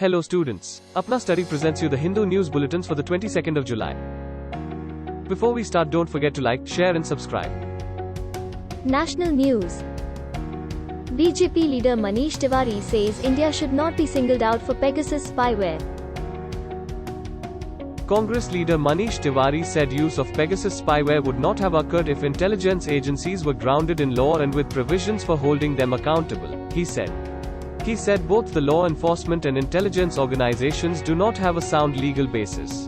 Hello students, Apna Study presents you the Hindu news bulletins for the 22nd of July. Before we start, don't forget to like, share and subscribe. National news. BJP leader Manish Tiwari says India should not be singled out for Pegasus spyware. Congress leader Manish Tiwari said use of Pegasus spyware would not have occurred if intelligence agencies were grounded in law and with provisions for holding them accountable, he said. He said both the law enforcement and intelligence organizations do not have a sound legal basis.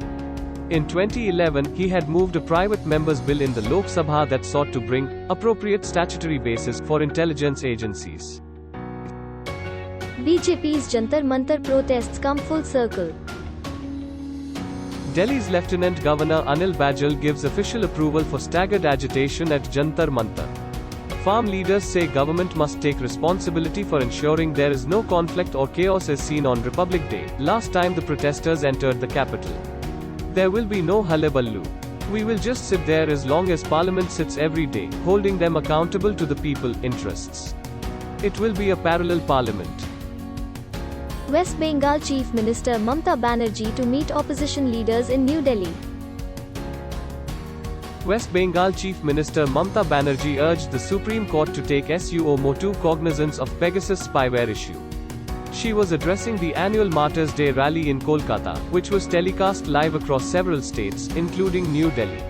In 2011, he had moved a private member's bill in the Lok Sabha that sought to bring appropriate statutory basis for intelligence agencies. BJP's Jantar Mantar protests come full circle. Delhi's Lieutenant Governor Anil Bajal gives official approval for staggered agitation at Jantar Mantar. Farm leaders say government must take responsibility for ensuring there is no conflict or chaos as seen on Republic Day, last time the protesters entered the capital. There will be no hullabaloo. We will just sit there as long as Parliament sits every day, holding them accountable to the people interests. It will be a parallel parliament. West Bengal Chief Minister Mamata Banerjee to meet opposition leaders in New Delhi. West Bengal Chief Minister Mamata Banerjee urged the Supreme Court to take suo motu cognizance of Pegasus spyware issue. She was addressing the annual Martyrs' Day rally in Kolkata, which was telecast live across several states, including New Delhi.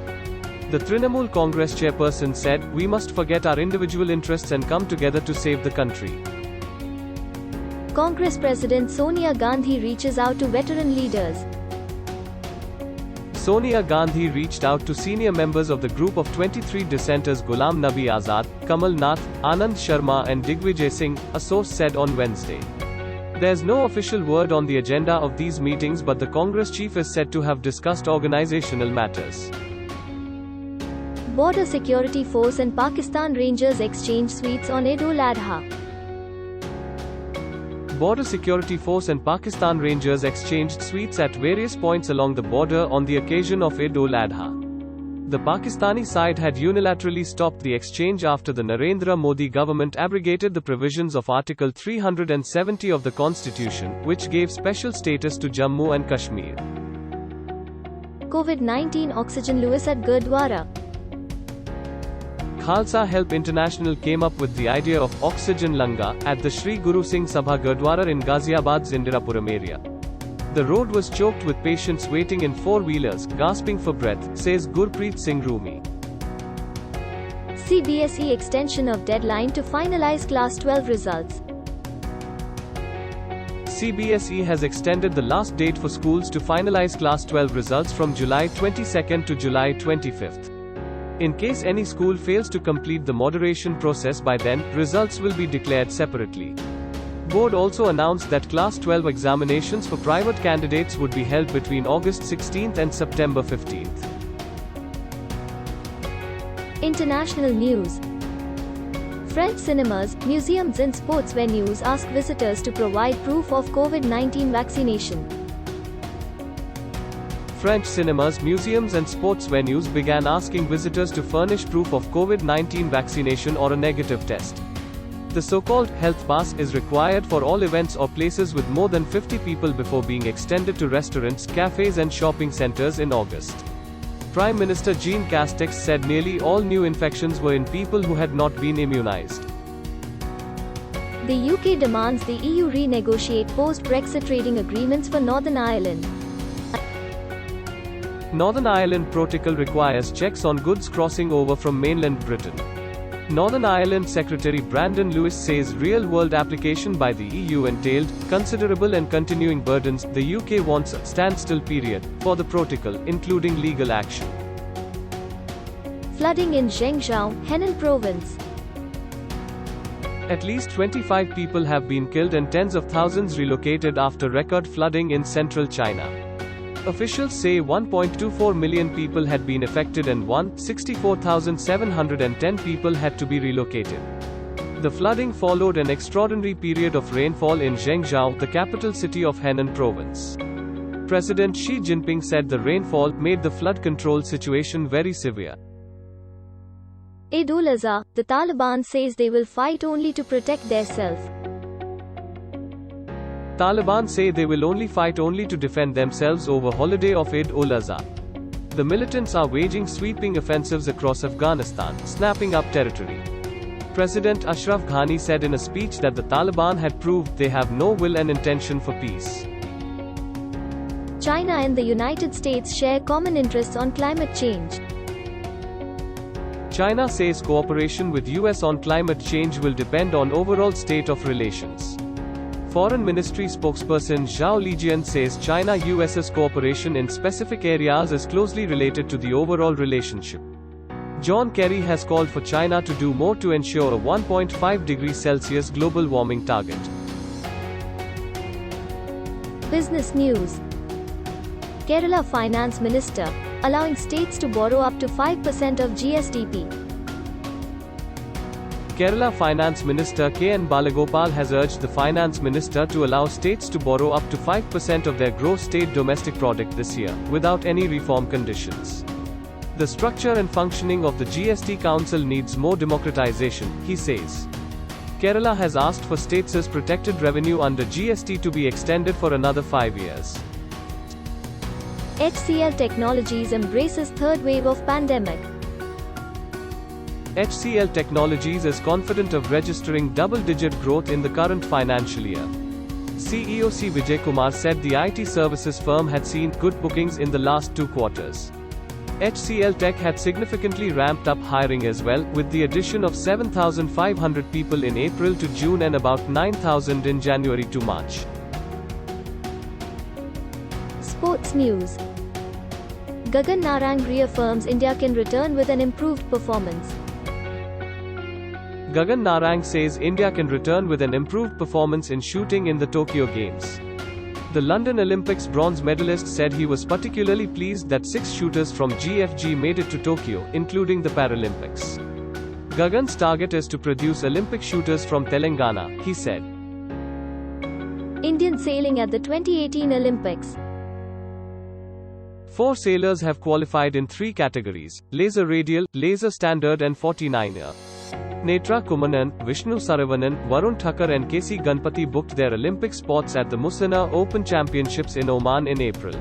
The Trinamool Congress chairperson said, "We must forget our individual interests and come together to save the country." Congress President Sonia Gandhi reaches out to veteran leaders. Sonia Gandhi reached out to senior members of the group of 23 dissenters Ghulam Nabi Azad, Kamal Nath, Anand Sharma and Digvijay Singh, a source said on Wednesday. There's no official word on the agenda of these meetings, but the Congress chief is said to have discussed organizational matters. Border Security Force and Pakistan Rangers exchange sweets on Eid-ul-Adha. Border Security Force and Pakistan Rangers exchanged sweets at various points along the border on the occasion of Eid-ul-Adha. The Pakistani side had unilaterally stopped the exchange after the Narendra Modi government abrogated the provisions of Article 370 of the Constitution, which gave special status to Jammu and Kashmir. COVID-19 oxygen Lewis at Gurdwara. Khalsa Help International came up with the idea of Oxygen Langa at the Sri Guru Singh Sabha Gurdwara in Ghaziabad's Indirapuram area. The road was choked with patients waiting in four-wheelers, gasping for breath, says Gurpreet Singh Rumi. CBSE extension of deadline to finalize Class 12 results. CBSE has extended the last date for schools to finalize Class 12 results from July 22 to July 25. In case any school fails to complete the moderation process by then, results will be declared separately. Board also announced that Class 12 examinations for private candidates would be held between August 16 and September 15. International news. French cinemas, museums and sports venues ask visitors to provide proof of COVID-19 vaccination. French cinemas, museums and sports venues began asking visitors to furnish proof of COVID-19 vaccination or a negative test. The so-called health pass is required for all events or places with more than 50 people before being extended to restaurants, cafes and shopping centers in August. Prime Minister Jean Castex said nearly all new infections were in people who had not been immunized. The UK demands the EU renegotiate post-Brexit trading agreements for Northern Ireland. Northern Ireland Protocol requires checks on goods crossing over from mainland Britain. Northern Ireland Secretary Brandon Lewis says real-world application by the EU entailed considerable and continuing burdens. The UK wants a standstill period for the protocol, including legal action. Flooding in Zhengzhou, Henan Province. At least 25 people have been killed and tens of thousands relocated after record flooding in central China. Officials say 1.24 million people had been affected and 164,710 people had to be relocated. The flooding followed an extraordinary period of rainfall in Zhengzhou, the capital city of Henan province. President Xi Jinping said the rainfall made the flood control situation very severe. Eid-ul-Azha, the Taliban says they will fight only to protect themselves. Taliban say they will only fight to defend themselves over holiday of Eid-ul-Adha. The militants are waging sweeping offensives across Afghanistan, snapping up territory. President Ashraf Ghani said in a speech that the Taliban had proved they have no will and intention for peace. China and the United States share common interests on climate change. China says cooperation with US on climate change will depend on overall state of relations. Foreign Ministry spokesperson Zhao Lijian says China-US's cooperation in specific areas is closely related to the overall relationship. John Kerry has called for China to do more to ensure a 1.5 degrees Celsius global warming target. Business news. Kerala Finance Minister, allowing states to borrow up to 5% of GSDP. Kerala Finance Minister K.N. Balagopal has urged the Finance Minister to allow states to borrow up to 5% of their gross state domestic product this year, without any reform conditions. The structure and functioning of the GST Council needs more democratization, he says. Kerala has asked for states' protected revenue under GST to be extended for another 5 years. HCL Technologies embraces third wave of pandemic. HCL Technologies is confident of registering double-digit growth in the current financial year. CEO C. Vijay Kumar said the IT services firm had seen good bookings in the last 2 quarters. HCL Tech had significantly ramped up hiring as well, with the addition of 7,500 people in April to June and about 9,000 in January to March. Sports news. Gagan Narang reaffirms India can return with an improved performance. Gagan Narang says India can return with an improved performance in shooting in the Tokyo Games. The London Olympics bronze medalist said he was particularly pleased that 6 shooters from GFG made it to Tokyo, including the Paralympics. Gagan's target is to produce Olympic shooters from Telangana, he said. Indian sailing at the 2018 Olympics. 4 sailors have qualified in 3 categories: laser radial, laser standard and 49er. Netra Kumanan, Vishnu Saravanan, Varun Thakkar and KC Ganpati booked their Olympic spots at the Musana Open Championships in Oman in April.